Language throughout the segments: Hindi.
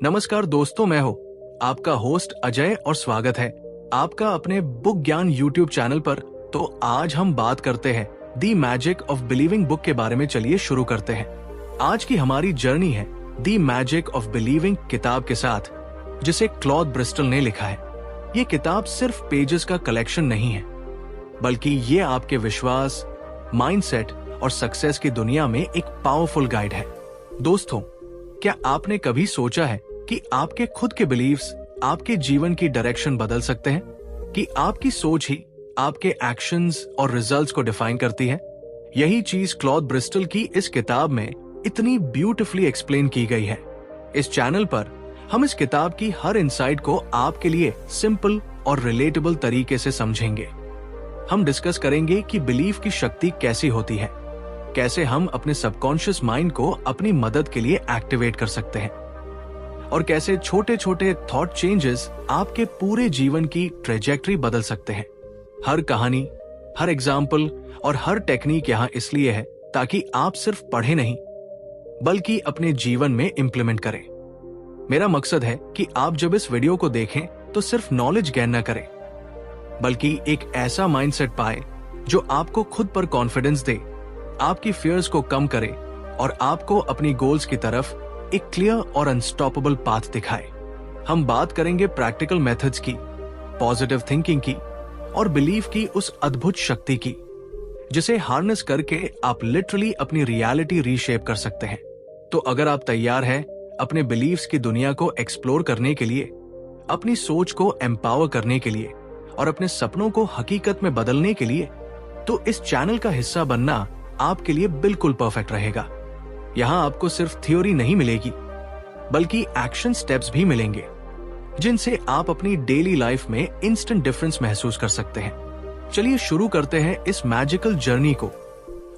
नमस्कार दोस्तों, मैं हूँ आपका होस्ट अजय और स्वागत है आपका अपने बुक ज्ञान यूट्यूब चैनल पर। तो आज हम बात करते हैं the magic of believing book के बारे में। चलिए शुरू करते हैं। आज की हमारी जर्नी है द मैजिक ऑफ बिलीविंग किताब के साथ, जिसे क्लॉद ब्रिस्टल ने लिखा है। ये किताब सिर्फ पेजेस का कलेक्शन नहीं है, बल्कि ये आपके विश्वास, माइंडसेट और सक्सेस की दुनिया में एक पावरफुल गाइड है। दोस्तों, क्या आपने कभी सोचा है कि आपके खुद के बिलीव्स आपके जीवन की डायरेक्शन बदल सकते हैं? कि आपकी सोच ही आपके एक्शंस और रिजल्ट्स को डिफाइन करती है? यही चीज क्लॉद ब्रिस्टल की इस किताब में इतनी ब्यूटीफुली एक्सप्लेन की गई है। इस चैनल पर हम इस किताब की हर इनसाइट को आपके लिए सिंपल और रिलेटेबल तरीके से समझेंगे। हम डिस्कस करेंगे कि बिलीफ की शक्ति कैसी होती है, कैसे हम अपने सबकॉन्शियस माइंड को अपनी मदद के लिए एक्टिवेट कर सकते हैं, और कैसे छोटे छोटे थॉट चेंजेस आपके पूरे जीवन की ट्रेजेक्टरी बदल सकते हैं। हर कहानी, हर एग्जाम्पल और हर टेक्निक यहाँ इसलिए है ताकि आप सिर्फ पढ़े नहीं, बल्कि अपने जीवन में इंप्लीमेंट करें। मेरा मकसद है कि आप जब इस वीडियो को देखें तो सिर्फ नॉलेज गेन न करें, बल्कि एक ऐसा माइंडसेट पाए जो आपको खुद पर कॉन्फिडेंस दे, आपकी फियर्स को कम करे और आपको अपनी गोल्स की तरफ एक क्लियर और अनस्टॉपेबल पाथ दिखाए। हम बात करेंगे प्रैक्टिकल मेथड्स की, पॉजिटिव थिंकिंग की और बिलीफ की उस अद्भुत शक्ति की, जिसे हार्नेस करके आप लिटरली अपनी रियलिटी रीशेप कर सकते हैं। तो अगर आप तैयार हैं अपने बिलीव्स की दुनिया को एक्सप्लोर करने के लिए, अपनी सोच को एम्पावर करने के लिए और अपने सपनों को हकीकत में बदलने के लिए, तो इस चैनल का हिस्सा बनना आपके लिए बिल्कुल परफेक्ट रहेगा। यहाँ आपको सिर्फ थ्योरी नहीं मिलेगी, बल्कि एक्शन स्टेप्स भी मिलेंगे, जिनसे आप अपनी डेली लाइफ में इंस्टेंट डिफरेंस महसूस कर सकते हैं। चलिए शुरू करते हैं इस मैजिकल जर्नी को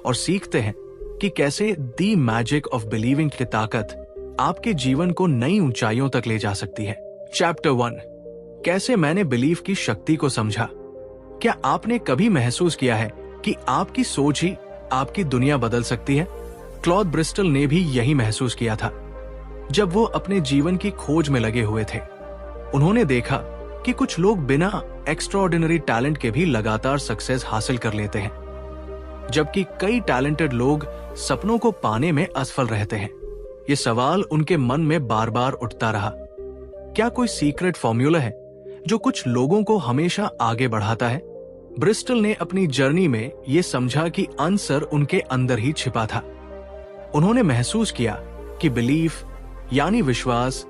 और सीखते हैं कि कैसे द मैजिक ऑफ बिलीविंग की ताकत आपके जीवन को नई ऊंचाइयों तक ले जा सकती है। चैप्टर 1, कैसे मैंने बिलीफ की शक्ति को समझा। क्या आपने कभी महसूस किया है कि आपकी सोच ही आपकी दुनिया बदल सकती है? क्लॉद ब्रिस्टल ने भी यही महसूस किया था जब वो अपने जीवन की खोज में लगे हुए थे। उन्होंने देखा कि कुछ लोग बिना एक्स्ट्राऑर्डिनरी टैलेंट के भी लगातार सक्सेस हासिल कर लेते हैं, जबकि कई टैलेंटेड लोग सपनों को पाने में असफल रहते हैं। ये सवाल उनके मन में बार बार उठता रहा। क्या कोई सीक्रेट फॉर्मूला है जो कुछ लोगों को हमेशा आगे बढ़ाता है? ब्रिस्टल ने अपनी जर्नी में ये समझा कि आंसर उनके अंदर ही छिपा था। उन्होंने महसूस किया कि बिलीफ यानी विश्वास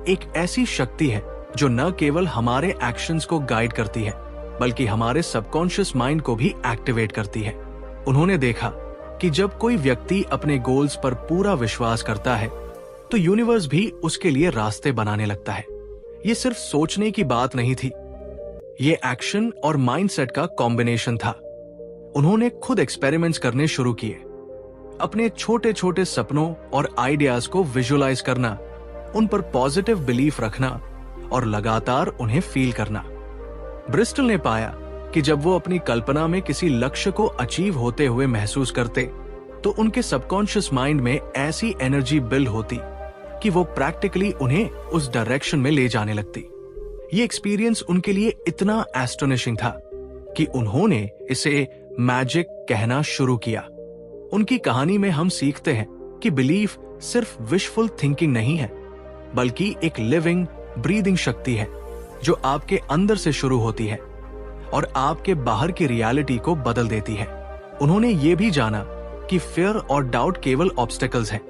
एक ऐसी शक्ति है जो न केवल हमारे एक्शंस को गाइड करती है, बल्कि हमारे सबकॉन्शियस माइंड को भी एक्टिवेट करती है। उन्होंने देखा कि जब कोई व्यक्ति अपने गोल्स पर पूरा विश्वास करता है, तो यूनिवर्स भी उसके लिए रास्ते बनाने लगता है। ये सिर्फ सोचने की बात नहीं थी, ये एक्शन और माइंडसेट का कॉम्बिनेशन था। उन्होंने खुद एक्सपेरिमेंट्स करने शुरू किए, अपने छोटे छोटे सपनों और आइडियाज को विजुअलाइज करना, उन पर पॉजिटिव बिलीफ रखना और लगातार उन्हें फील करना। ब्रिस्टल ने पाया कि जब वो अपनी कल्पना में किसी लक्ष्य को अचीव होते हुए महसूस करते, तो उनके सबकॉन्शियस माइंड में ऐसी एनर्जी बिल्ड होती कि वो प्रैक्टिकली उन्हें उस डायरेक्शन में ले जाने लगती। ये एक्सपीरियंस उनके लिए इतना एस्टोनिशिंग था कि उन्होंने इसे मैजिक कहना शुरू किया। उनकी कहानी में हम सीखते हैं कि बिलीफ सिर्फ विशफुल थिंकिंग नहीं है, बल्कि एक लिविंग, ब्रीदिंग शक्ति है जो आपके अंदर से शुरू होती है और आपके बाहर की रियलिटी को बदल देती है। उन्होंने ये भी जाना कि फियर और डाउट केवल ऑब्स्टेकल्स हैं,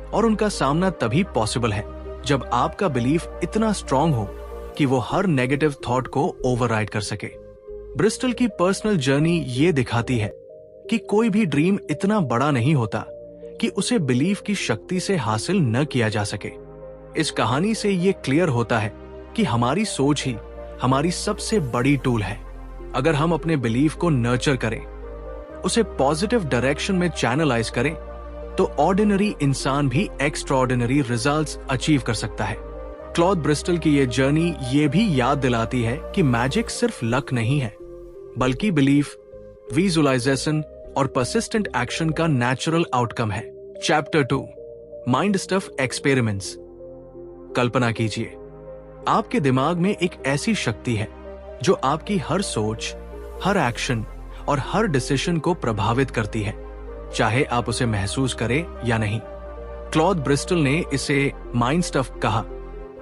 और उनका सामना तभी पॉसिबल है जब आपका बिलीफ इतना स्ट्रांग हो कि वो हर नेगेटिव थॉट को ओवरराइड कर सके। ब्रिस्टल की पर्सनल जर्नी ये दिखाती है कि कोई भी ड्रीम इतना बड़ा नहीं होता कि उसे बिलीफ की शक्ति से हासिल न किया जा सके। इस कहानी से ये क्लियर होता है कि हमारी सोच ही हमारी सबसे बड़ी टूल है। अगर हम अपने बिलीफ को नर्चर करें, उसे पॉजिटिव डायरेक्शन में चैनलाइज करें, तो ऑर्डिनरी इंसान भी एक्स्ट्राऑर्डिनरी रिजल्ट्स अचीव कर सकता है। क्लॉद ब्रिस्टल की ये जर्नी ये भी याद दिलाती है कि मैजिक सिर्फ लक नहीं है, बल्कि बिलीफ, विजुअलाइजेशन और परसिस्टेंट एक्शन का नेचुरल आउटकम है। Chapter 2, mind stuff experiments. कल्पना कीजिए, आपके दिमाग में एक ऐसी शक्ति है जो आपकी हर सोच, हर एक्शन और हर डिसीजन को प्रभावित करती है, चाहे आप उसे महसूस करें या नहीं। क्लॉद ब्रिस्टल ने इसे माइंड स्टफ कहा,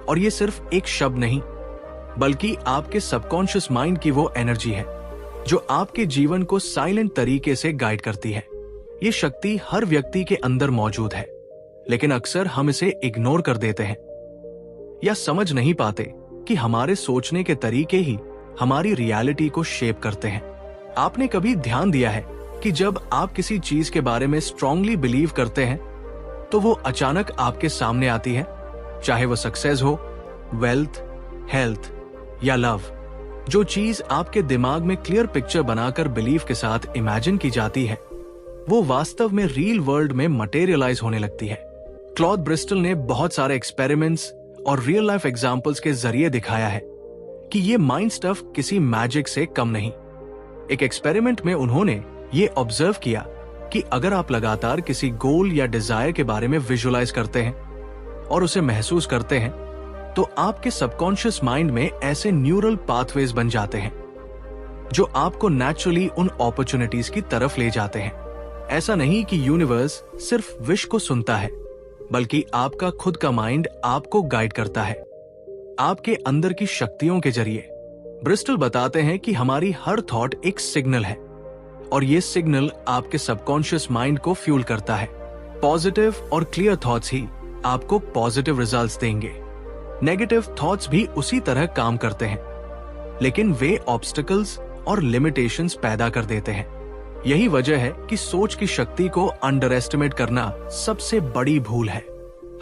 और ये सिर्फ एक शब्द नहीं, बल्कि आपके सबकॉन्शियस माइंड की वो एनर्जी है जो आपके जीवन को साइलेंट तरीके से गाइड करती है। ये शक्ति हर व्यक्ति के अंदर मौजूद है, लेकिन अक्सर हम इसे इग्नोर कर देते हैं या समझ नहीं पाते कि हमारे सोचने के तरीके ही हमारी रियलिटी को शेप करते हैं। आपने कभी ध्यान दिया है कि जब आप किसी चीज के बारे में स्ट्रांगली बिलीव करते हैं तो वो अचानक आपके सामने आती है, चाहे वो सक्सेस हो, वेल्थ, हेल्थ या लव। जो चीज आपके दिमाग में क्लियर पिक्चर बनाकर बिलीव के साथ इमेजिन की जाती है, वो वास्तव में रियल वर्ल्ड में मटेरियलाइज होने लगती है। क्लॉद ब्रिस्टल ने बहुत सारे एक्सपेरिमेंट्स और रियल लाइफ एग्जाम्पल्स के जरिए दिखाया है कि ये माइंड स्टफ किसी मैजिक से कम नहीं। एक एक्सपेरिमेंट में उन्होंने ये ऑब्जर्व किया कि अगर आप लगातार किसी गोल या डिजायर के बारे में विजुअलाइज करते हैं और उसे महसूस करते हैं, तो आपके सबकॉन्शियस माइंड में ऐसे न्यूरल पाथवेज बन जाते हैं जो आपको नेचुरली उन अपॉर्चुनिटीज की तरफ ले जाते हैं। ऐसा नहीं कि यूनिवर्स सिर्फ विश को सुनता है, बल्कि आपका खुद का माइंड आपको गाइड करता है आपके अंदर की शक्तियों के जरिए। ब्रिस्टल बताते हैं कि हमारी हर थॉट एक सिग्नल है, और ये सिग्नल आपके सबकॉन्शियस माइंड को फ्यूल करता है। पॉजिटिव और क्लियर थॉट्स ही आपको पॉजिटिव रिजल्ट्स देंगे। नेगेटिव थॉट्स भी उसी तरह काम करते हैं, लेकिन वे ऑब्स्टिकल्स और लिमिटेशंस पैदा कर देते हैं। यही वजह है कि सोच की शक्ति को अंडर एस्टिमेट करना सबसे बड़ी भूल है।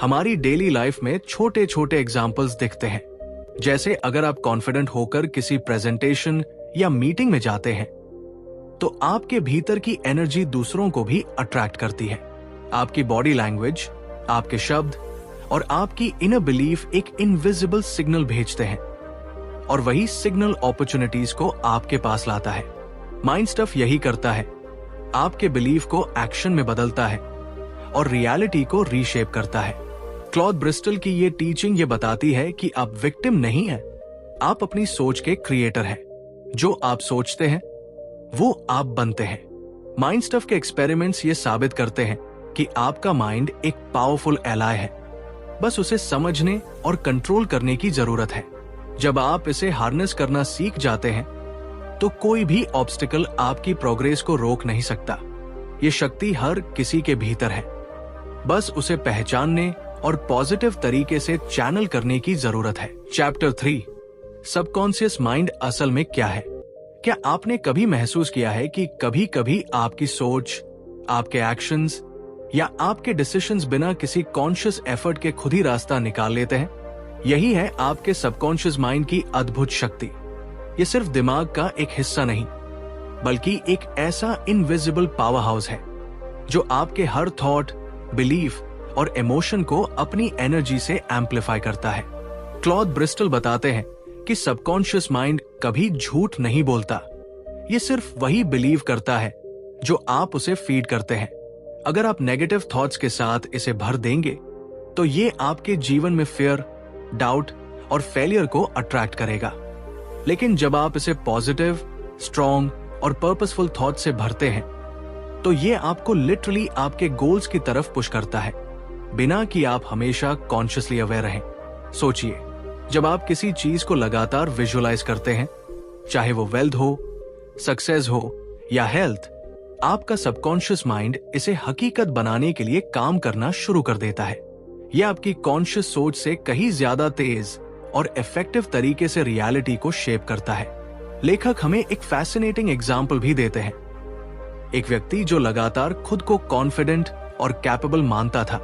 हमारी डेली लाइफ में छोटे छोटे एग्जाम्पल्स दिखते हैं, जैसे अगर आप कॉन्फिडेंट होकर किसी प्रेजेंटेशन या मीटिंग में जाते हैं तो आपके भीतर की एनर्जी दूसरों को भी अट्रैक्ट करती है। आपकी बॉडी लैंग्वेज, आपके शब्द और आपकी इनर बिलीफ एक इनविजिबल सिग्नल भेजते हैं, और वही सिग्नल अपॉर्चुनिटीज को आपके पास लाता है। माइंड स्टफ यही करता है, आपके बिलीफ को एक्शन में बदलता है और रियलिटी को रीशेप करता है। क्लॉद ब्रिस्टल की ये टीचिंग ये बताती है कि आप विक्टिम नहीं है, आप अपनी सोच के क्रिएटर हैं। जो आप सोचते हैं वो आप बनते हैं। माइंड स्टफ के एक्सपेरिमेंट्स ये साबित करते हैं कि आपका माइंड एक पावरफुल एलाय है, बस उसे समझने और कंट्रोल करने की जरूरत है। जब आप इसे हार्नेस करना सीख जाते हैं तो कोई भी ऑब्स्टिकल आपकी प्रोग्रेस को रोक नहीं सकता। ये शक्ति हर किसी के भीतर है, बस उसे पहचानने और पॉजिटिव तरीके से चैनल करने की जरूरत है। चैप्टर 3, सबकॉन्शियस माइंड असल में क्या है? क्या आपने कभी महसूस किया है कि कभी कभी आपकी सोच, आपके एक्शंस या आपके डिसीजंस बिना किसी कॉन्शियस एफर्ट के खुद ही रास्ता निकाल लेते हैं? यही है आपके सबकॉन्शियस माइंड की अद्भुत शक्ति। ये सिर्फ दिमाग का एक हिस्सा नहीं, बल्कि एक ऐसा इनविजिबल पावर हाउस है जो आपके हर थॉट, बिलीफ और इमोशन को अपनी एनर्जी से एम्पलीफाई करता है। क्लॉद ब्रिस्टल बताते हैं कि सबकॉन्शियस माइंड कभी झूठ नहीं बोलता, ये सिर्फ वही बिलीव करता है जो आप उसे फीड करते हैं। अगर आप नेगेटिव थॉट्स के साथ इसे भर देंगे तो ये आपके जीवन में फियर, डाउट और फेलियर को अट्रैक्ट करेगा। लेकिन जब आप इसे पॉजिटिव, स्ट्रॉन्ग और पर्पसफुल थॉट से भरते हैं तो ये आपको लिटरली आपके गोल्स की तरफ पुश करता है, बिना कि आप हमेशा कॉन्शियसली अवेयर रहें। सोचिए, जब आप किसी चीज को लगातार विजुअलाइज करते हैं, चाहे वो वेल्थ हो, सक्सेस हो या हेल्थ, आपका सबकॉन्शियस माइंड इसे हकीकत बनाने के लिए काम करना शुरू कर देता है। यह आपकी कॉन्शियस सोच से कहीं ज्यादा तेज और इफेक्टिव तरीके से रियलिटी को शेप करता है। लेखक हमें एक फैसिनेटिंग एग्जाम्पल भी देते हैं। एक व्यक्ति जो लगातार खुद को कॉन्फिडेंट और कैपेबल मानता था,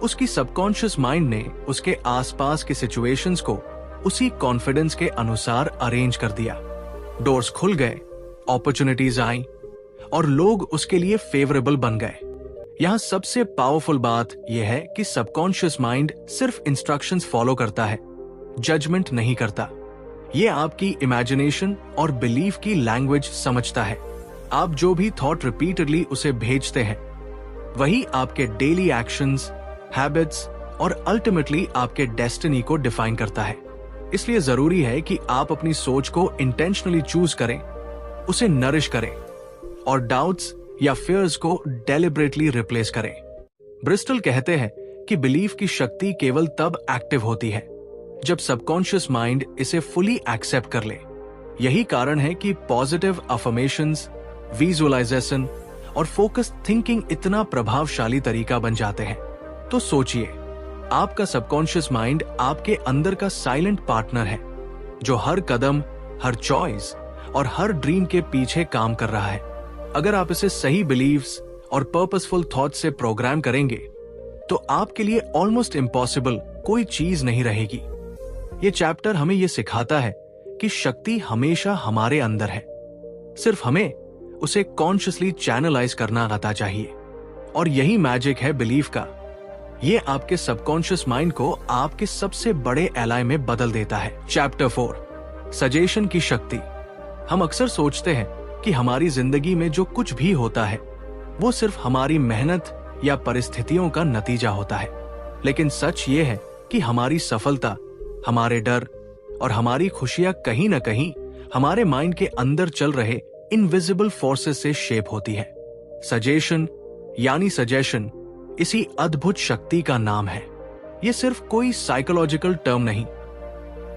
उसकी सबकॉन्शियस माइंड ने उसके आसपास के सिचुएशंस को उसी कॉन्फिडेंस के अनुसार अरेंज कर दिया। डोर्स खुल गए, अपॉर्चुनिटीज आई और लोग उसके लिए फेवरेबल बन गए। यहाँ सबसे पावरफुल बात यह है कि सबकॉन्शियस माइंड सिर्फ इंस्ट्रक्शंस फॉलो करता है, जजमेंट नहीं करता। ये आपकी इमेजिनेशन और बिलीफ की लैंग्वेज समझता है। आप जो भी थॉट रिपीटेडली उसे भेजते हैं, वही आपके डेली एक्शंस, हैबिट्स और अल्टीमेटली आपके डेस्टिनी को डिफाइन करता है। इसलिए जरूरी है कि आप अपनी सोच को इंटेंशनली चूज करें, उसे नरिश करें और डाउट्स या फियर्स को डेलिबरेटली रिप्लेस करें। ब्रिस्टल कहते हैं कि बिलीफ की शक्ति केवल तब एक्टिव होती है जब सबकॉन्शियस माइंड इसे फुली एक्सेप्ट कर ले। यही कारण है कि पॉजिटिव अफर्मेशंस, विजुअलाइजेशन और फोकस्ड थिंकिंग इतना प्रभावशाली तरीका बन जाते हैं। तो सोचिए, आपका सबकॉन्शियस माइंड आपके अंदर का साइलेंट पार्टनर है जो हर कदम, हर चॉइस और हर ड्रीम के पीछे काम कर रहा है। अगर आप इसे सही बिलीव्स और पर्पसफुल थॉट से प्रोग्राम करेंगे तो आपके लिए ऑलमोस्ट इम्पॉसिबल कोई चीज नहीं रहेगी। ये चैप्टर हमें ये सिखाता है कि शक्ति हमेशा हमारे अंदर है, सिर्फ हमें उसे कॉन्शियसली चैनलाइज करना आता चाहिए। और यही मैजिक है बिलीफ का। ये आपके सबकॉन्शियस माइंड को आपके सबसे बड़े एलाय में बदल देता है। चैप्टर 4, सजेशन की शक्ति। हम अक्सर सोचते हैं कि हमारी जिंदगी में जो कुछ भी होता है वो सिर्फ हमारी मेहनत या परिस्थितियों का नतीजा होता है, लेकिन सच ये है कि हमारी सफलता, हमारे डर और हमारी खुशियां कहीं ना कहीं हमारे माइंड के अंदर चल रहे इनविजिबल फोर्सेस से शेप होती है। सजेशन यानी सजेशन इसी अद्भुत शक्ति का नाम है। ये सिर्फ कोई साइकोलॉजिकल टर्म नहीं,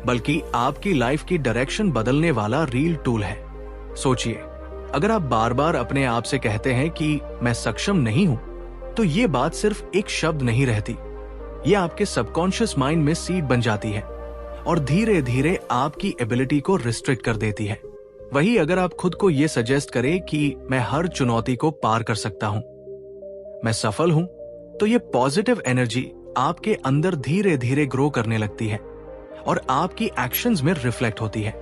बल्कि आपकी लाइफ की डायरेक्शन बदलने वाला रियल टूल है। सोचिए, अगर आप बार बार अपने आप से कहते हैं कि मैं सक्षम नहीं हूं, तो ये बात सिर्फ एक शब्द नहीं रहती, ये आपके सबकॉन्शियस माइंड में सीड बन जाती है और धीरे धीरे आपकी एबिलिटी को रिस्ट्रिक्ट कर देती है। वही अगर आप खुद को ये सजेस्ट करें कि मैं हर चुनौती को पार कर सकता हूं, मैं सफल हूं, तो ये पॉजिटिव एनर्जी आपके अंदर धीरे धीरे ग्रो करने लगती है और आपकी एक्शंस में रिफ्लेक्ट होती है।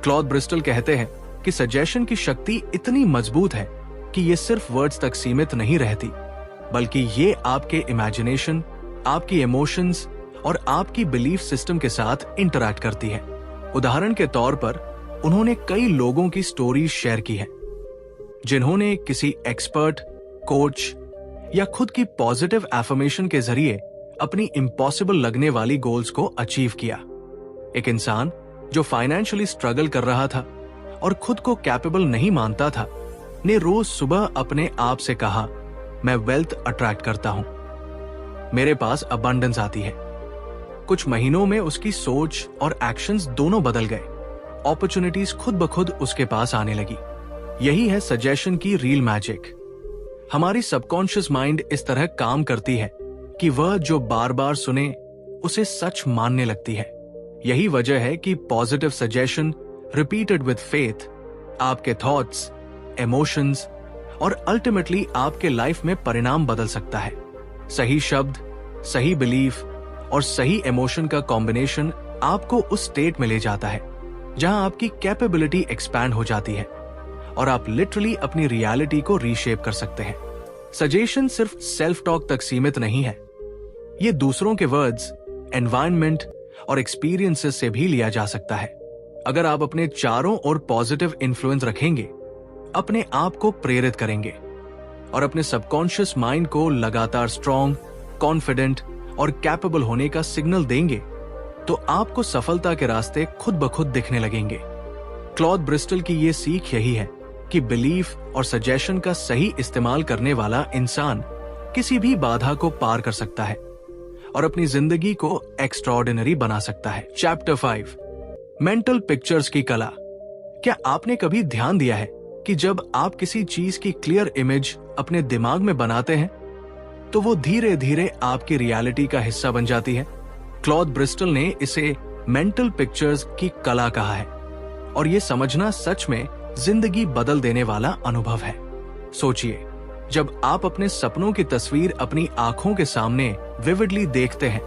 क्लॉद ब्रिस्टल कहते हैं कि सजेशन की शक्ति इतनी मजबूत है कि ये सिर्फ वर्ड्स तक सीमित नहीं रहती, बल्कि ये आपके इमेजिनेशन, आपकी इमोशंस और आपकी बिलीफ सिस्टम के साथ इंटरैक्ट करती है। उदाहरण के तौर पर उन्होंने कई लोगों की स्टोरीज शेयर की है जिन्होंने किसी एक्सपर्ट, कोच या खुद की पॉजिटिव एफर्मेशन के जरिए अपनी इम्पॉसिबल लगने वाली गोल्स को अचीव किया। एक इंसान जो फाइनेंशियली स्ट्रगल कर रहा था और खुद को कैपेबल नहीं मानता था, ने रोज सुबह अपने आप से कहा, मैं वेल्थ अट्रैक्ट करता हूं, मेरे पास अबंडेंस आती है। कुछ महीनों में उसकी सोच और एक्शंस दोनों बदल गए। अपॉर्चुनिटीज खुद ब खुद उसके पास आने लगी। यही है सजेशन की रियल मैजिक। हमारी सबकॉन्शियस माइंड इस तरह काम करती है कि वह जो बार बार सुने उसे सच मानने लगती है। यही वजह है कि positive suggestion repeated with faith आपके थॉट्स, इमोशंस और अल्टीमेटली आपके लाइफ में परिणाम बदल सकता है। सही शब्द, सही बिलीफ और सही इमोशन का कॉम्बिनेशन आपको उस स्टेट में ले जाता है जहां आपकी कैपेबिलिटी एक्सपैंड हो जाती है और आप लिटरली अपनी रियलिटी को रीशेप कर सकते हैं। सजेशन सिर्फ सेल्फ टॉक तक सीमित नहीं है, ये दूसरों के वर्ड्स, एनवायरनमेंट और एक्सपीरियंसेस से भी लिया जा सकता है। अगर आप अपने चारों ओर पॉजिटिव इन्फ्लुएंस रखेंगे, अपने आप को प्रेरित करेंगे और अपने सबकॉन्शियस माइंड को लगातार स्ट्रॉन्ग, कॉन्फिडेंट और कैपेबल होने का सिग्नल देंगे, तो आपको सफलता के रास्ते खुद ब खुद दिखने लगेंगे। क्लॉद ब्रिस्टल की ये सीख यही है कि बिलीफ और सजेशन का सही इस्तेमाल करने वाला इंसान किसी भी बाधा को पार कर सकता है और अपनी जिंदगी को एक्स्ट्राऑर्डिनरी बना सकता है। चैप्टर 5, मेंटल पिक्चर्स की कला। क्या आपने कभी ध्यान दिया है कि जब आप किसी चीज की क्लियर इमेज अपने दिमाग में बनाते हैं तो वो धीरे धीरे आपकी रियलिटी का हिस्सा बन जाती है? क्लॉद ब्रिस्टल ने इसे मेंटल पिक्चर्स की कला कहा है और ये समझना सच में जिंदगी बदल देने वाला अनुभव है। सोचिए, जब आप अपने सपनों की तस्वीर अपनी आंखों के सामने विविडली देखते हैं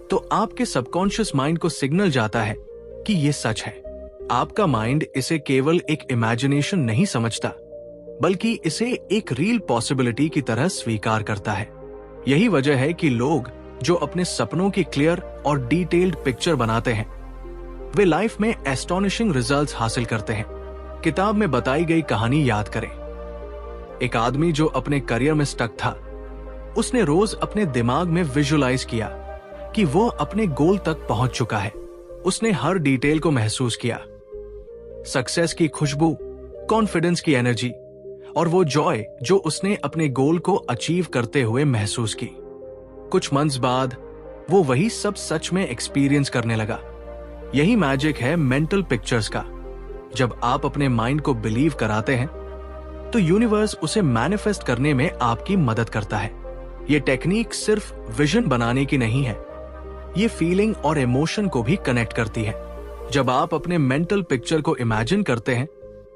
तो आपके सबकॉन्शियस माइंड को सिग्नल जाता है कि ये सच है। आपका माइंड इसे केवल एक इमेजिनेशन नहीं समझता, बल्कि इसे एक रियल पॉसिबिलिटी की तरह स्वीकार करता है। यही वजह है कि लोग जो अपने सपनों की क्लियर और डिटेल्ड पिक्चर बनाते हैं, वे लाइफ में एस्टोनिशिंग रिजल्ट्स हासिल करते हैं। किताब में बताई गई कहानी याद करें। एक आदमी जो अपने करियर में स्टक था, उसने रोज अपने दिमाग में विजुअलाइज किया कि वो अपने गोल तक पहुंच चुका है। उसने हर डिटेल को महसूस किया, सक्सेस की खुशबू, कॉन्फिडेंस की एनर्जी और वो जॉय जो उसने अपने गोल को अचीव करते हुए महसूस की। कुछ मंथ्स बाद वो वही सब सच में एक्सपीरियंस करने लगा। यही मैजिक है मेंटल पिक्चर्स का। जब आप अपने माइंड को बिलीव कराते हैं तो यूनिवर्स उसे मैनिफेस्ट करने में आपकी मदद करता है। ये टेक्निक सिर्फ विजन बनाने की नहीं है, ये फीलिंग और इमोशन को भी कनेक्ट करती है। जब आप अपने मेंटल पिक्चर को इमेजिन करते हैं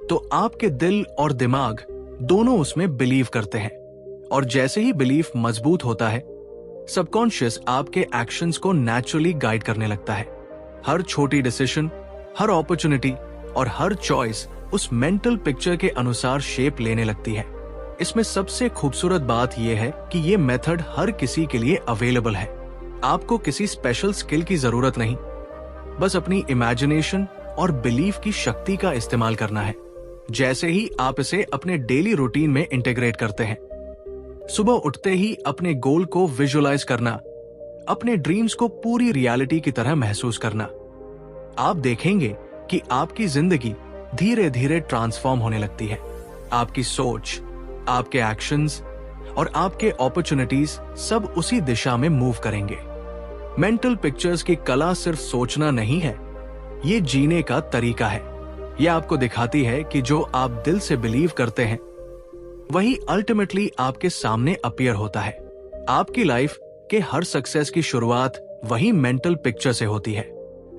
तो आपके दिल और दिमाग दोनों उसमें बिलीव करते हैं, और जैसे ही बिलीफ मजबूत होता है, सबकॉन्शियस आपके एक्शंस को नेचुरली गाइड करने लगता है। हर छोटी डिसीजन, हर अपॉर्चुनिटी और हर चॉइस उस मेंटल पिक्चर के अनुसार शेप लेने लगती है। इसमें सबसे खूबसूरत बात यह है कि यह मेथड हर किसी के लिए अवेलेबल है। आपको किसी स्पेशल स्किल की जरूरत नहीं, बस अपनी इमेजिनेशन और बिलीफ की शक्ति का इस्तेमाल करना है। जैसे ही आप इसे अपने डेली रूटीन में इंटीग्रेट करते हैं, सुबह उठते ही अपने गोल को विजुअलाइज करना, अपने ड्रीम्स को पूरी रियलिटी की तरह महसूस करना, आप देखेंगे कि आपकी जिंदगी धीरे धीरे ट्रांसफॉर्म होने लगती है। आपकी सोच, आपके एक्शंस और आपके अपॉर्चुनिटीज सब उसी दिशा में मूव करेंगे। मेंटल पिक्चर्स की कला सिर्फ सोचना नहीं है, ये जीने का तरीका है। यह आपको दिखाती है कि जो आप दिल से बिलीव करते हैं वही अल्टीमेटली आपके सामने अपीयर होता है। आपकी लाइफ के हर सक्सेस की शुरुआत वही मेंटल पिक्चर से होती है।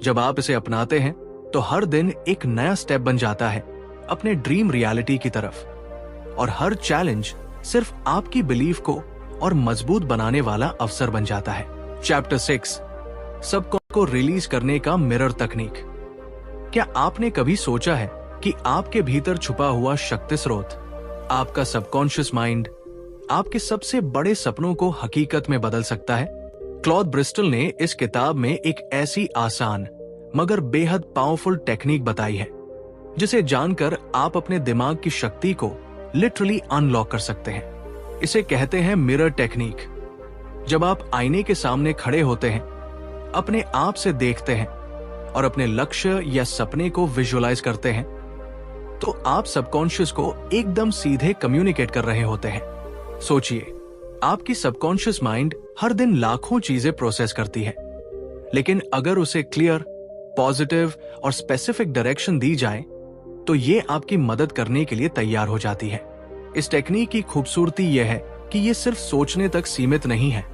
जब आप इसे अपनाते हैं तो हर दिन एक नया स्टेप बन जाता है अपने ड्रीम रियलिटी की तरफ, और हर चैलेंज सिर्फ आपकी बिलीफ को और मजबूत बनाने वाला अवसर बन जाता है। चैप्टर 6, सबकॉन्शियस को रिलीज करने का मिरर तकनीक। क्या आपने कभी सोचा है कि आपके भीतर छुपा हुआ शक्ति स्रोत, आपका सबकॉन्शियस माइंड, आपके सबसे बड़े सपनों को हकीकत में बदल सकता है? क्लॉद ब्रिस्टल ने इस किताब में एक ऐसी आसान मगर बेहद पावरफुल टेक्निक बताई है जिसे जानकर आप अपने दिमाग की शक्ति को लिटरली अनलॉक कर सकते हैं। इसे कहते हैं मिरर टेक्निक। जब आप आईने के सामने खड़े होते हैं, अपने आप से देखते हैं और अपने लक्ष्य या सपने को विजुअलाइज करते हैं, तो आप सबकॉन्शियस को एकदम सीधे कम्युनिकेट कर रहे होते हैं। सोचिए, आपकी सबकॉन्शियस माइंड हर दिन लाखों चीजें प्रोसेस करती है, लेकिन अगर उसे क्लियर, पॉजिटिव और स्पेसिफिक डायरेक्शन दी जाए तो ये आपकी मदद करने के लिए तैयार हो जाती है। इस टेक्निक की खूबसूरती यह है कि ये सिर्फ सोचने तक सीमित नहीं है।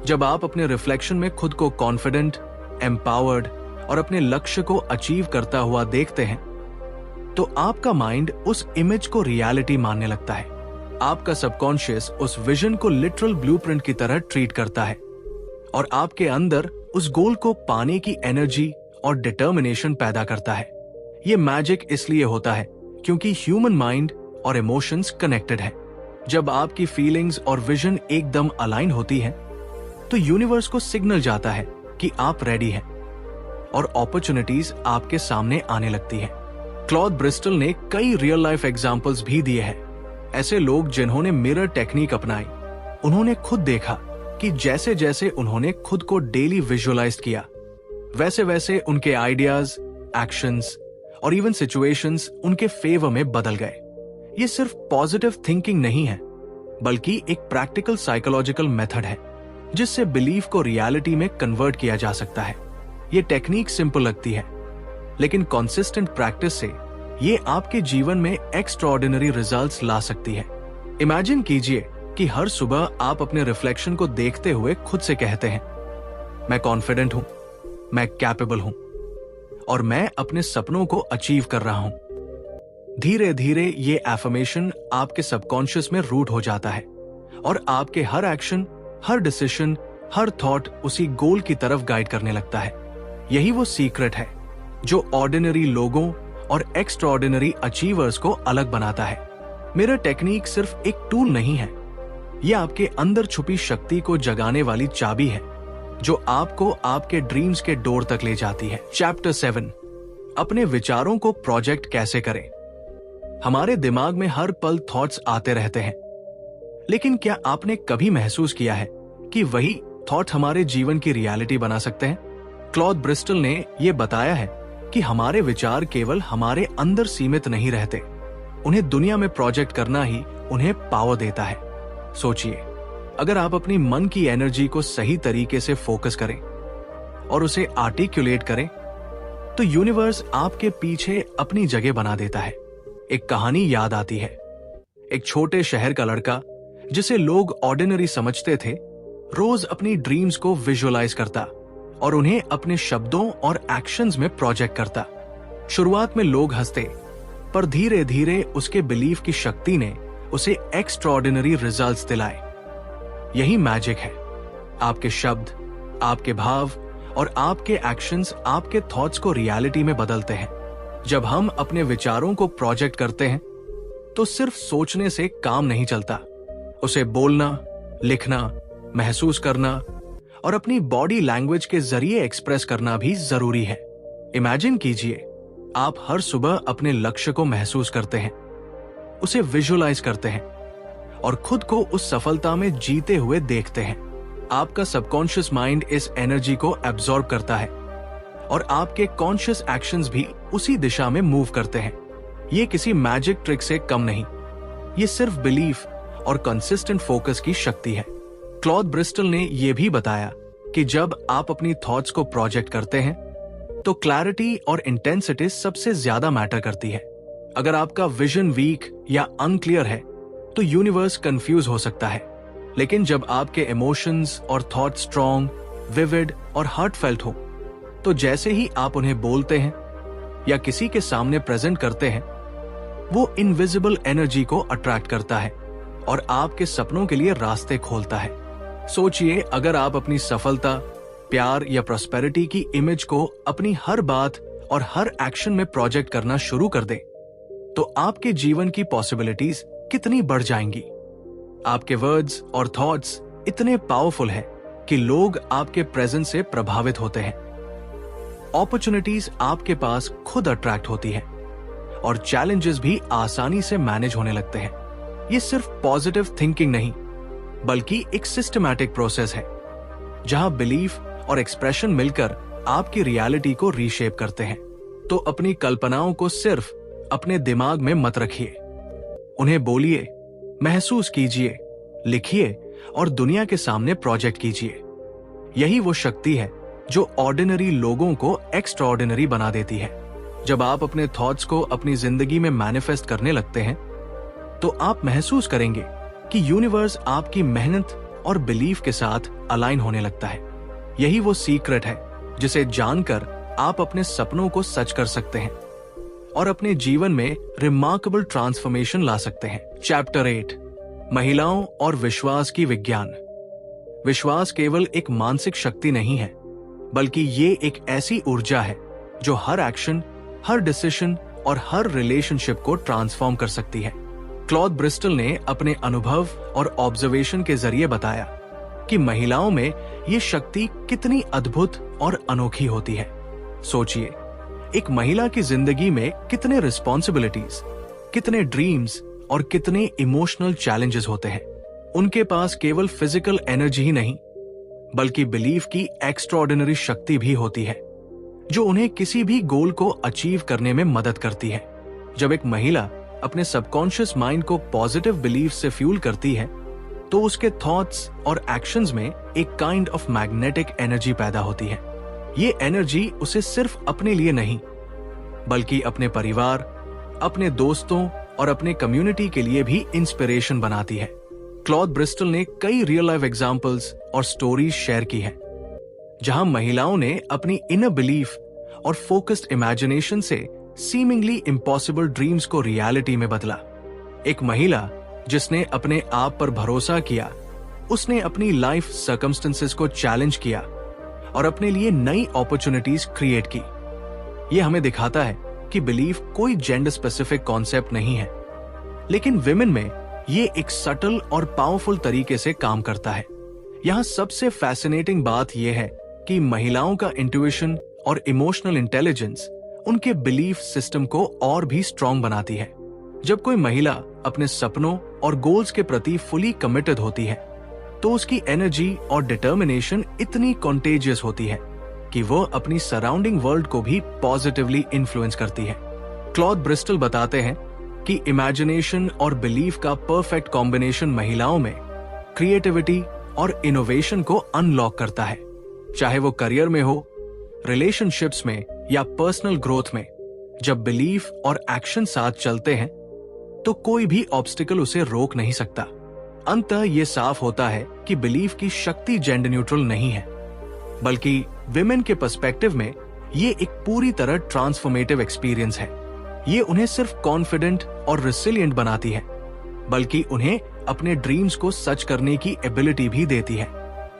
जब आप अपने रिफ्लेक्शन में खुद को कॉन्फिडेंट, एम्पावर्ड और अपने लक्ष्य को अचीव करता हुआ देखते हैं, तो आपका माइंड उस इमेज को रियलिटी मानने लगता है। आपका सबकॉन्शियस उस विजन को लिटरल ब्लूप्रिंट की तरह ट्रीट करता है और आपके अंदर उस गोल को पाने की एनर्जी और डिटर्मिनेशन पैदा करता है। ये मैजिक इसलिए होता है क्योंकि ह्यूमन माइंड और इमोशंस कनेक्टेड है। जब आपकी फीलिंग्स और विजन एकदम अलाइन होती है तो यूनिवर्स को सिग्नल जाता है कि आप रेडी हैं और अपॉर्चुनिटीज आपके सामने आने लगती हैं। क्लॉद ब्रिस्टल ने कई रियल लाइफ एग्जांपल्स भी दिए हैं। ऐसे लोग जिन्होंने मिरर टेक्निक अपनाई, उन्होंने खुद देखा कि जैसे जैसे उन्होंने खुद को डेली विजुअलाइज किया, वैसे वैसे उनके आइडियाज, एक्शंस और इवन सिचुएशंस उनके फेवर में बदल गए। ये सिर्फ पॉजिटिव थिंकिंग नहीं है, बल्कि एक प्रैक्टिकल साइकोलॉजिकल मेथड है जिससे बिलीफ को रियलिटी में कन्वर्ट किया जा सकता है। ये टेक्निक सिंपल लगती है, लेकिन कंसिस्टेंट प्रैक्टिस से ये आपके जीवन में एक्स्ट्राऑर्डिनरी रिजल्ट्स ला सकती है। इमेजिन कीजिए कि हर सुबह आप अपने रिफ्लेक्शन को देखते हुए खुद से कहते हैं, मैं कॉन्फिडेंट हूं, मैं कैपेबल हूं और मैं अपने सपनों को अचीव कर रहा हूं। धीरे धीरे ये एफर्मेशन आपके सबकॉन्शियस में रूट हो जाता है और आपके हर एक्शन, हर डिसीजन, हर थॉट उसी गोल की तरफ गाइड करने लगता है। यही वो सीक्रेट है जो ऑर्डिनरी लोगों और एक्स्ट्राऑर्डिनरी अचीवर्स को अलग बनाता है। मिरर टेक्निक सिर्फ एक टूल नहीं है, यह आपके अंदर छुपी शक्ति को जगाने वाली चाबी है जो आपको आपके ड्रीम्स के डोर तक ले जाती है। चैप्टर 7, अपने विचारों को प्रोजेक्ट कैसे करें। हमारे दिमाग में हर पल थॉट्स आते रहते हैं, लेकिन क्या आपने कभी महसूस किया है कि वही थॉट हमारे जीवन की रियलिटी बना सकते हैं? क्लॉद ब्रिस्टल ने यह बताया है कि हमारे विचार केवल हमारे अंदर सीमित नहीं रहते, उन्हें दुनिया में प्रोजेक्ट करना ही उन्हें पावर देता है। सोचिए, अगर आप अपनी मन की एनर्जी को सही तरीके से फोकस करें और उसे आर्टिकुलेट करें, तो यूनिवर्स आपके पीछे अपनी जगह बना देता है। एक कहानी याद आती है। एक छोटे शहर का लड़का, जिसे लोग ऑर्डिनरी समझते थे, रोज अपनी ड्रीम्स को विजुअलाइज करता और उन्हें अपने शब्दों और एक्शंस में प्रोजेक्ट करता। शुरुआत में लोग हंसते, पर धीरे धीरे उसके बिलीफ की शक्ति ने उसे एक्स्ट्राऑर्डिनरी रिजल्ट्स दिलाए। यही मैजिक है। आपके शब्द, आपके भाव और आपके एक्शंस आपके थॉट्स को रियलिटी में बदलते हैं। जब हम अपने विचारों को प्रोजेक्ट करते हैं, तो सिर्फ सोचने से काम नहीं चलता, उसे बोलना, लिखना, महसूस करना और अपनी बॉडी लैंग्वेज के जरिए एक्सप्रेस करना भी जरूरी है। इमेजिन कीजिए, आप हर सुबह अपने लक्ष्य को महसूस करते हैं, उसे विजुअलाइज करते हैं और खुद को उस सफलता में जीते हुए देखते हैं। आपका सबकॉन्शियस माइंड इस एनर्जी को एब्जॉर्ब करता है और आपके कॉन्शियस एक्शंस भी उसी दिशा में मूव करते हैं। ये किसी मैजिक ट्रिक से कम नहीं, ये सिर्फ बिलीफ और कंसिस्टेंट फोकस की शक्ति है। क्लॉद ब्रिस्टल ने यह भी बताया कि जब आप अपनी थॉट्स को प्रोजेक्ट करते हैं, तो क्लैरिटी और इंटेंसिटी सबसे ज्यादा मैटर करती है। अगर आपका विजन वीक या अनक्लियर है, तो यूनिवर्स कंफ्यूज हो सकता है। लेकिन जब आपके इमोशंस और थॉट स्ट्रॉन्ग, विविड और हार्टफेल्ट हो, तो जैसे ही आप उन्हें बोलते हैं या किसी के सामने प्रेजेंट करते हैं, वो इनविजिबल एनर्जी को अट्रैक्ट करता है और आपके सपनों के लिए रास्ते खोलता है। सोचिए, अगर आप अपनी सफलता, प्यार या प्रॉस्पेरिटी की इमेज को अपनी हर बात और हर एक्शन में प्रोजेक्ट करना शुरू कर दें, तो आपके जीवन की पॉसिबिलिटीज कितनी बढ़ जाएंगी। आपके वर्ड्स और थॉट्स इतने पावरफुल हैं कि लोग आपके प्रेजेंस से प्रभावित होते हैं। अपॉर्चुनिटीज आपके पास खुद अट्रैक्ट होती है और चैलेंजेस भी आसानी से मैनेज होने लगते हैं। ये सिर्फ पॉजिटिव थिंकिंग नहीं, बल्कि एक सिस्टमैटिक प्रोसेस है, जहां बिलीफ और एक्सप्रेशन मिलकर आपकी रियलिटी को रीशेप करते हैं। तो अपनी कल्पनाओं को सिर्फ अपने दिमाग में मत रखिए, उन्हें बोलिए, महसूस कीजिए, लिखिए और दुनिया के सामने प्रोजेक्ट कीजिए। यही वो शक्ति है जो ऑर्डिनरी लोगों को एक्स्ट्राऑर्डिनरी बना देती है। जब आप अपने थॉट्स को अपनी जिंदगी में मैनिफेस्ट करने लगते हैं, तो आप महसूस करेंगे कि यूनिवर्स आपकी मेहनत और बिलीफ के साथ अलाइन होने लगता है। यही वो सीक्रेट है जिसे जानकर आप अपने सपनों को सच कर सकते हैं और अपने जीवन में रिमार्केबल ट्रांसफॉर्मेशन ला सकते हैं। चैप्टर 8, महिलाओं और विश्वास की विज्ञान। विश्वास केवल एक मानसिक शक्ति नहीं है, बल्कि ये एक ऐसी ऊर्जा है जो हर एक्शन, हर डिसीजन और हर रिलेशनशिप को ट्रांसफॉर्म कर सकती है। क्लॉद ब्रिस्टल ने अपने अनुभव और ऑब्जर्वेशन के जरिए बताया कि महिलाओं में ये शक्ति कितनी अद्भुत और अनोखी होती है। सोचिए, एक महिला की जिंदगी में कितने रिस्पॉन्सिबिलिटीज, कितने ड्रीम्स और कितने इमोशनल चैलेंजेस होते हैं। उनके पास केवल फिजिकल एनर्जी ही नहीं, बल्कि बिलीफ की एक्स्ट्राऑर्डिनरी शक्ति भी होती है, जो उन्हें किसी भी गोल को अचीव करने में मदद करती है। जब एक महिला अपने सबकॉन्शियस माइंड को पॉजिटिव बिलीफ से फ्यूल करती है, तो उसके थॉट्स और एक्शंस में एक काइंड ऑफ मैग्नेटिक एनर्जी पैदा होती है। ये एनर्जी उसे सिर्फ अपने लिए नहीं, बल्कि अपने परिवार, अपने दोस्तों और अपने कम्युनिटी के लिए भी इंस्पिरेशन बनाती है। क्लॉद ब्रिस्टल ने कई रियल लाइफ एग्जाम्पल्स और स्टोरीज शेयर की हैं, जहां महिलाओं ने अपनी इनर बिलीफ और फोकस्ड इमेजिनेशन से सीमिंगली इम्पॉसिबल ड्रीम्स को रियलिटी में बदला। एक महिला जिसने अपने आप पर भरोसा किया, उसने अपनी लाइफ सर्कमस्टेंसेस को चैलेंज किया और अपने लिए नई अपॉर्चुनिटीज क्रिएट की। यह हमें दिखाता है कि बिलीफ कोई जेंडर स्पेसिफिक कॉन्सेप्ट नहीं है, लेकिन विमेन में ये एक सटल और पावरफुल तरीके से काम करता है। यहाँ सबसे फैसिनेटिंग बात यह है कि महिलाओं का इंट्यूशन और इमोशनल इंटेलिजेंस उनके बिलीफ सिस्टम को और भी स्ट्रॉन्ग बनाती है। जब कोई महिला अपने सपनों और गोल्स के प्रति फुली कमिटेड होती है तो उसकी एनर्जी और डिटर्मिनेशन इतनी कॉन्टेजियस होती है कि वो अपनी सराउंडिंग वर्ल्ड को भी पॉजिटिवली इन्फ्लुएंस करती है। क्लॉद ब्रिस्टल बताते हैं कि इमेजिनेशन और बिलीफ का परफेक्ट कॉम्बिनेशन महिलाओं में क्रिएटिविटी और इनोवेशन को अनलॉक करता है, चाहे वो करियर में हो, रिलेशनशिप्स में या पर्सनल ग्रोथ में। जब बिलीफ और एक्शन साथ चलते हैं तो कोई भी ऑब्स्टिकल उसे रोक नहीं सकता। अंततः ये साफ होता है कि बिलीफ की शक्ति जेंडर न्यूट्रल नहीं है, बल्कि विमेन के पर्सपेक्टिव में ये एक पूरी तरह ट्रांसफॉर्मेटिव एक्सपीरियंस है। ये उन्हें सिर्फ कॉन्फिडेंट और रिसिलिएंट बनाती है, बल्कि उन्हें अपने ड्रीम्स को सच करने की एबिलिटी भी देती है।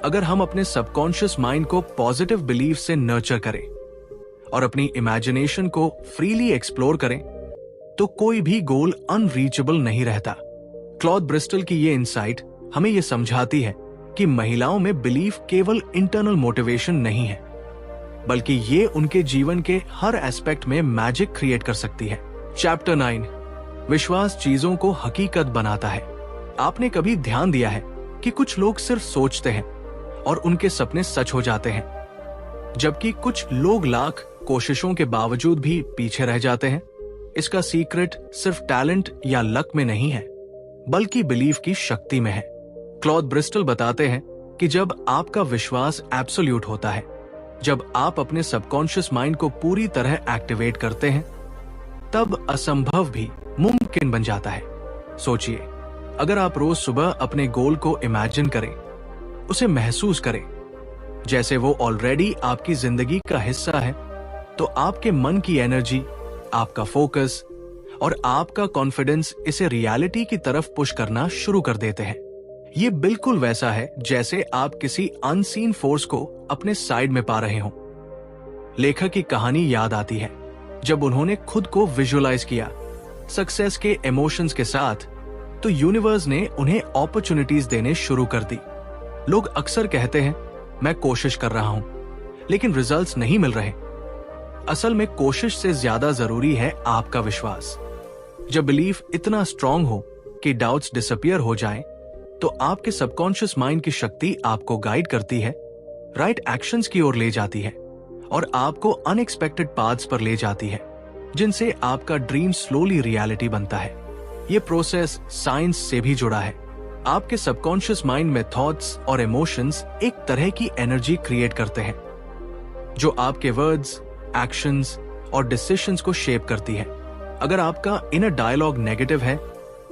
अगर हम अपने सबकॉन्शियस माइंड को पॉजिटिव बिलीफ से नर्चर करें और अपनी इमेजिनेशन को फ्रीली एक्सप्लोर करें तो कोई भी गोल अनरीचेबल नहीं रहता। क्लॉद ब्रिस्टल की ये इंसाइट हमें ये समझाती है कि महिलाओं में बिलीफ केवल इंटरनल मोटिवेशन नहीं है, बल्कि ये उनके जीवन के हर एस्पेक्ट में मैजिक क्रिएट कर सकती है। चैप्टर 9, विश्वास चीजों को हकीकत बनाता है। आपने कभी ध्यान दिया है कि कुछ लोग सिर्फ सोचते हैं और उनके सपने सच हो जाते हैं, जबकि कुछ लोग लाख कोशिशों के बावजूद भी पीछे रह जाते हैं? इसका सीक्रेट सिर्फ टैलेंट या लक में नहीं है, बल्कि बिलीफ की शक्ति में है। क्लॉद ब्रिस्टल बताते हैं कि जब आपका विश्वास एब्सोल्यूट होता है, जब आप अपने सबकॉन्शियस माइंड को पूरी तरह एक्टिवेट करते हैं, तब असंभव भी मुमकिन बन जाता है। सोचिए, अगर आप रोज सुबह अपने गोल को इमेजिन करें, उसे महसूस करें जैसे वो ऑलरेडी आपकी जिंदगी का हिस्सा है, तो आपके मन की एनर्जी, आपका फोकस और आपका कॉन्फिडेंस इसे रियलिटी की तरफ पुश करना शुरू कर देते हैं। ये बिल्कुल वैसा है जैसे आप किसी अनसीन फोर्स को अपने साइड में पा रहे हो। लेखक की कहानी याद आती है जब उन्होंने खुद को विजुअलाइज किया सक्सेस के इमोशंस के साथ, तो यूनिवर्स ने उन्हें अपॉर्चुनिटीज देने शुरू कर दी। लोग अक्सर कहते हैं, मैं कोशिश कर रहा हूं लेकिन रिजल्ट्स नहीं मिल रहे। असल में कोशिश से ज्यादा जरूरी है आपका विश्वास। जब बिलीफ इतना स्ट्रांग हो कि डाउट्स डिसअपियर हो जाएं, तो आपके सबकॉन्शियस माइंड की शक्ति आपको गाइड करती है, राइट एक्शंस की ओर ले जाती है और आपको अनएक्सपेक्टेड पाथ्स पर ले जाती है, जिनसे आपका ड्रीम स्लोली रियलिटी बनता है। ये प्रोसेस साइंस से भी जुड़ा है। आपके सबकॉन्शियस माइंड में थॉट्स और इमोशंस एक तरह की एनर्जी क्रिएट करते हैं जो आपके वर्ड्स, एक्शंस और डिसीजंस को शेप करती है। अगर आपका इनर डायलॉग नेगेटिव है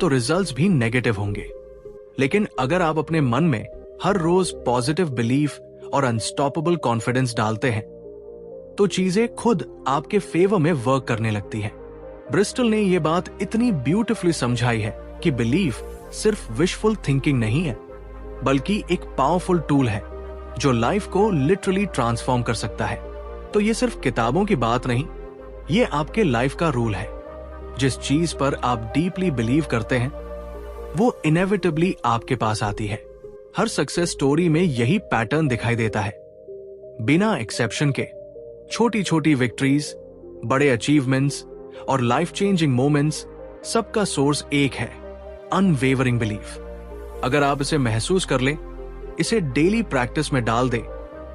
तो रिजल्ट्स भी नेगेटिव होंगे, लेकिन अगर आप अपने मन में हर रोज पॉजिटिव बिलीफ और अनस्टॉपेबल कॉन्फिडेंस डालते हैं तो चीजें खुद आपके फेवर में वर्क करने लगती हैं। ब्रिस्टल ने यह बात इतनी ब्यूटिफुली समझाई है कि बिलीफ सिर्फ विशफुल थिंकिंग नहीं है, बल्कि एक पावरफुल टूल है जो लाइफ को लिटरली ट्रांसफॉर्म कर सकता है। तो ये सिर्फ किताबों की बात नहीं, ये आपके लाइफ का रूल है। जिस चीज पर आप डीपली बिलीव करते हैं वो इनएविटेबली आपके पास आती है। हर सक्सेस स्टोरी में यही पैटर्न दिखाई देता है। बिना एक्सेप्शन के छोटी छोटी विक्ट्रीज, बड़े अचीवमेंट्स और लाइफ चेंजिंग मोमेंट्स, सबका सोर्स एक है, अनवेवरिंग बिलीफ। अगर आप इसे महसूस कर लें, इसे डेली प्रैक्टिस में डाल दें,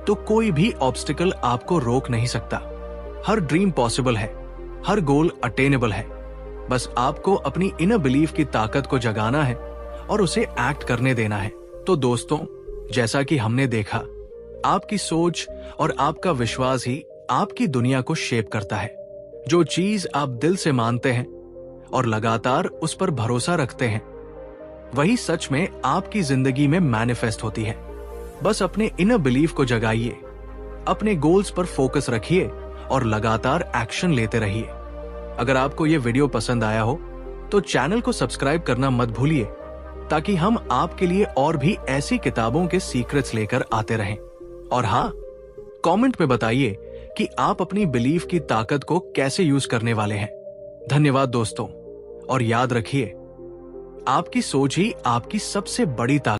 तो कोई भी ऑब्स्टिकल आपको रोक नहीं सकता। हर ड्रीम पॉसिबल है, हर गोल अटेनेबल है। बस आपको अपनी इनर बिलीफ की ताकत को जगाना है और उसे एक्ट करने देना है। तो दोस्तों, जैसा कि हमने देखा, आपकी सोच और आपका विश्वास ही आपकी दुनिया को शेप करता है। जो चीज आप दिल से मानते हैं और लगातार उस पर भरोसा रखते हैं, वही सच में आपकी जिंदगी में मैनिफेस्ट होती है। बस अपने इनर बिलीफ को जगाइए, अपने गोल्स पर फोकस रखिए और लगातार एक्शन लेते रहिए। अगर आपको ये वीडियो पसंद आया हो तो चैनल को सब्सक्राइब करना मत भूलिए, ताकि हम आपके लिए और भी ऐसी किताबों के सीक्रेट्स लेकर आते रहें। और हाँ, कमेंट में बताइए कि आप अपनी बिलीफ की ताकत को कैसे यूज करने वाले हैं। धन्यवाद दोस्तों, और याद रखिए, आपकी सोच ही आपकी सबसे बड़ी ताकत